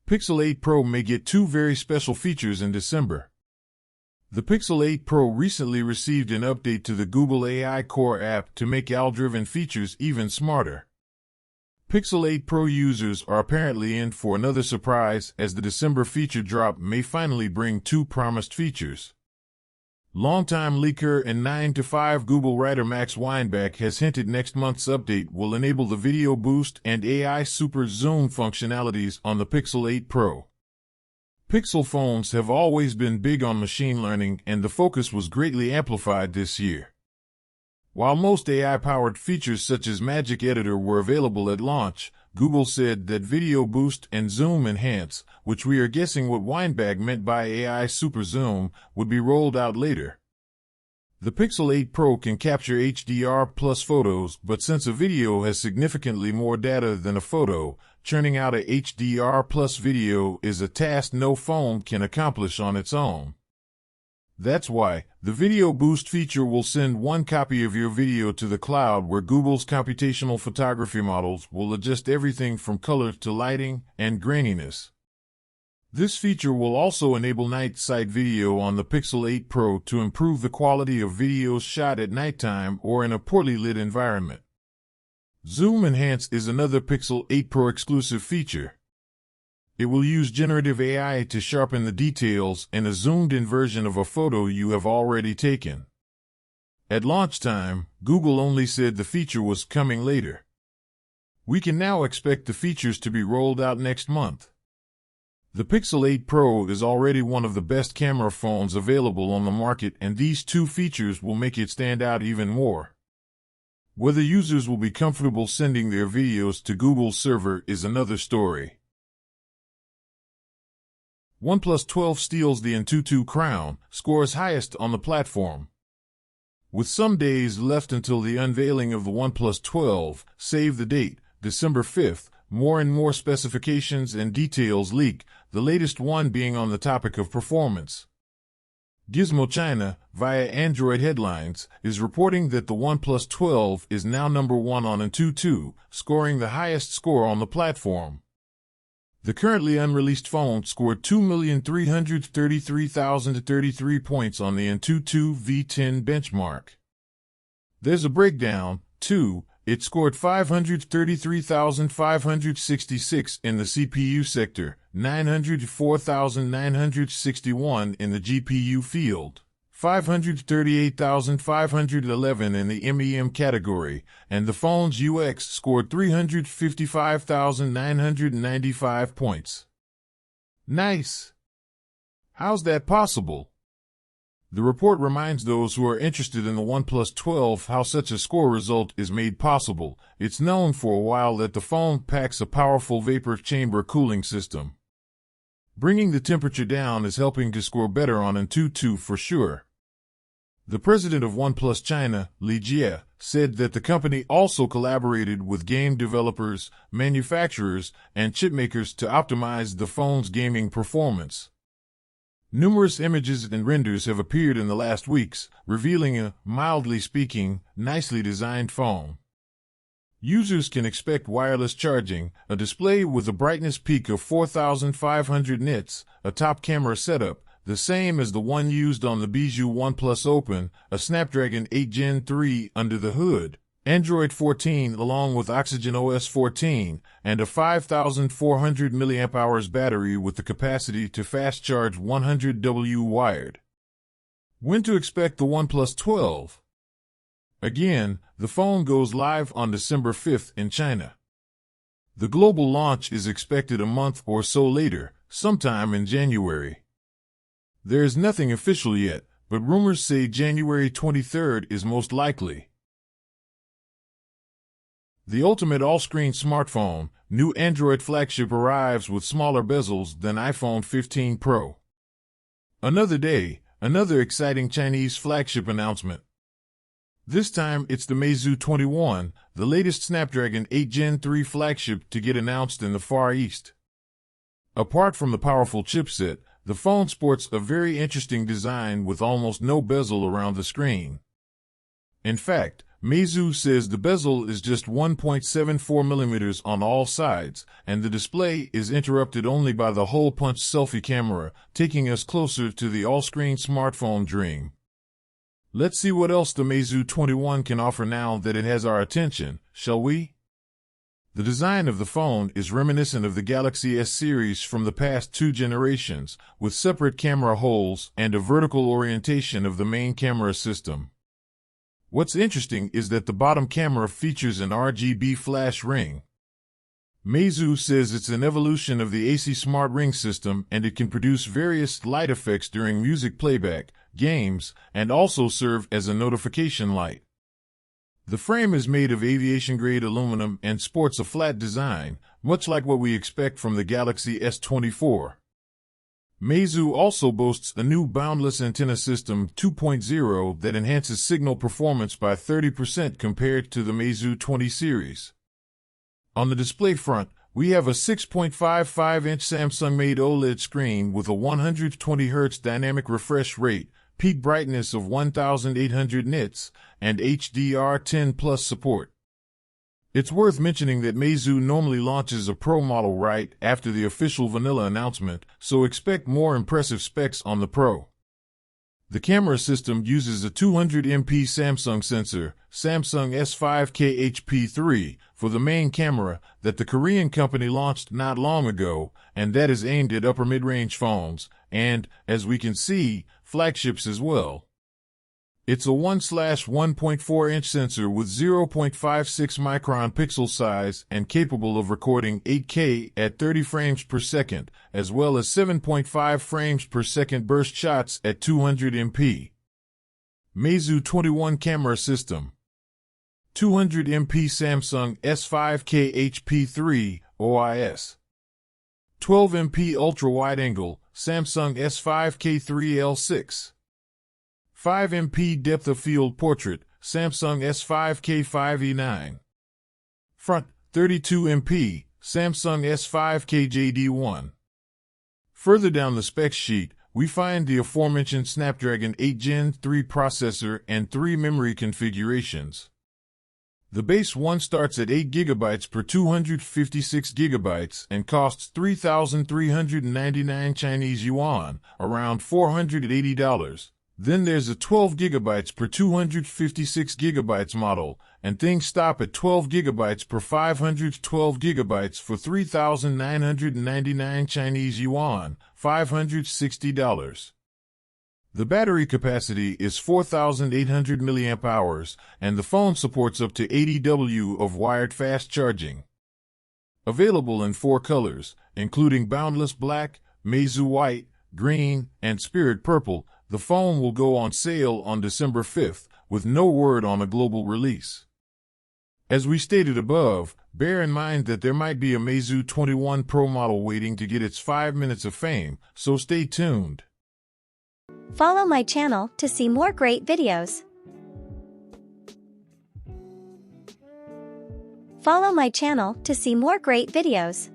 Pixel 8 Pro may get two very special features in December. The Pixel 8 Pro recently received an update to the Google AI Core app to make AI-driven features even smarter. Pixel 8 Pro users are apparently in for another surprise, as the December feature drop may finally bring two promised features. Longtime leaker and 9 to 5 Google writer Max Weinbach has hinted next month's update will enable the video boost and AI super zoom functionalities on the Pixel 8 Pro. Pixel phones have always been big on machine learning, and the focus was greatly amplified this year. While most AI-powered features such as Magic Editor were available at launch, Google said that Video Boost and Zoom Enhance, which we are guessing what Weinbach meant by AI Super Zoom, would be rolled out later. The Pixel 8 Pro can capture HDR plus photos, but since a video has significantly more data than a photo, churning out a HDR plus video is a task no phone can accomplish on its own. That's why the Video Boost feature will send one copy of your video to the cloud, where Google's computational photography models will adjust everything from color to lighting and graininess. This feature will also enable night sight video on the Pixel 8 Pro to improve the quality of videos shot at nighttime or in a poorly lit environment. Zoom Enhance is another Pixel 8 Pro exclusive feature. It will use generative AI to sharpen the details in a zoomed-in version of a photo you have already taken. At launch time, Google only said the feature was coming later. We can now expect the features to be rolled out next month. The Pixel 8 Pro is already one of the best camera phones available on the market, and these two features will make it stand out even more. Whether users will be comfortable sending their videos to Google's server is another story. OnePlus 12 steals the AnTuTu crown, scores highest on the platform. With some days left until the unveiling of the OnePlus 12, save the date, December 5th, more and more specifications and details leak, the latest one being on the topic of performance. Gizmo China, via Android Headlines, is reporting that the OnePlus 12 is now #1 on AnTuTu, scoring the highest score on the platform. The currently unreleased phone scored 2,333,033 points on the AnTuTu V10 benchmark. There's a breakdown, too. It scored 533,566 in the CPU sector, 904,961 in the GPU field, 538,511 in the MEM category, and the phone's UX scored 355,995 points. Nice! How's that possible? The report reminds those who are interested in the OnePlus 12 how such a score result is made possible. It's known for a while that the phone packs a powerful vapor chamber cooling system. Bringing the temperature down is helping to score better on AnTuTu for sure. The president of OnePlus China, Li Jie, said that the company also collaborated with game developers, manufacturers, and chipmakers to optimize the phone's gaming performance. Numerous images and renders have appeared in the last weeks, revealing a, mildly speaking, nicely designed phone. Users can expect wireless charging, a display with a brightness peak of 4,500 nits, a top camera setup, the same as the one used on the Bijou OnePlus Open, a Snapdragon 8 Gen 3 under the hood, Android 14 along with Oxygen OS 14, and a 5,400 mAh battery with the capacity to fast charge 100W wired. When to expect the OnePlus 12? Again, the phone goes live on December 5th in China. The global launch is expected a month or so later, sometime in January. There is nothing official yet, but rumors say January 23rd is most likely. The ultimate all-screen smartphone, new Android flagship arrives with smaller bezels than iPhone 15 Pro. Another day, another exciting Chinese flagship announcement. This time it's the Meizu 21, the latest Snapdragon 8 Gen 3 flagship to get announced in the Far East. Apart from the powerful chipset, the phone sports a very interesting design with almost no bezel around the screen. In fact, Meizu says the bezel is just 1.74 millimeters on all sides, and the display is interrupted only by the hole-punch selfie camera, taking us closer to the all-screen smartphone dream. Let's see what else the Meizu 21 can offer now that it has our attention, shall we? The design of the phone is reminiscent of the Galaxy S series from the past 2 generations, with separate camera holes and a vertical orientation of the main camera system. What's interesting is that the bottom camera features an RGB flash ring. Meizu says it's an evolution of the AC Smart Ring system, and it can produce various light effects during music playback, games, and also serve as a notification light. The frame is made of aviation-grade aluminum and sports a flat design, much like what we expect from the Galaxy S24. Meizu also boasts a new boundless antenna system 2.0 that enhances signal performance by 30% compared to the Meizu 20 series. On the display front, we have a 6.55-inch Samsung-made OLED screen with a 120 Hz dynamic refresh rate, peak brightness of 1800 nits, and HDR10+ support. It's worth mentioning that Meizu normally launches a Pro model right after the official vanilla announcement, so expect more impressive specs on the Pro. The camera system uses a 200MP Samsung sensor, Samsung S5K HP3, for the main camera that the Korean company launched not long ago, and that is aimed at upper mid-range phones, and, as we can see, flagships as well. It's a 1/1.4-inch sensor with 0.56 micron pixel size and capable of recording 8K at 30 frames per second, as well as 7.5 frames per second burst shots at 200MP. Meizu 21 camera system. 200MP Samsung S5K HP3 OIS. 12MP ultra-wide-angle Samsung S5K3L6. 5MP depth of field portrait Samsung S5K5E9. Front 32MP Samsung S5K JD1. Further down the specs sheet, we find the aforementioned Snapdragon 8 Gen 3 processor and 3 memory configurations. The base one starts at 8GB per 256GB and costs 3,399 Chinese yuan, around $480. Then there's a 12GB per 256GB model, and things stop at 12GB per 512GB for 3,999 Chinese yuan, $560. The battery capacity is 4,800 mAh, and the phone supports up to 80 W of wired fast charging. Available in 4 colors, including Boundless Black, Meizu White, Green, and Spirit Purple. The phone will go on sale on December 5th, with no word on a global release. As we stated above, bear in mind that there might be a Meizu 21 Pro model waiting to get its 5 minutes of fame, so stay tuned. Follow my channel to see more great videos. Follow my channel to see more great videos.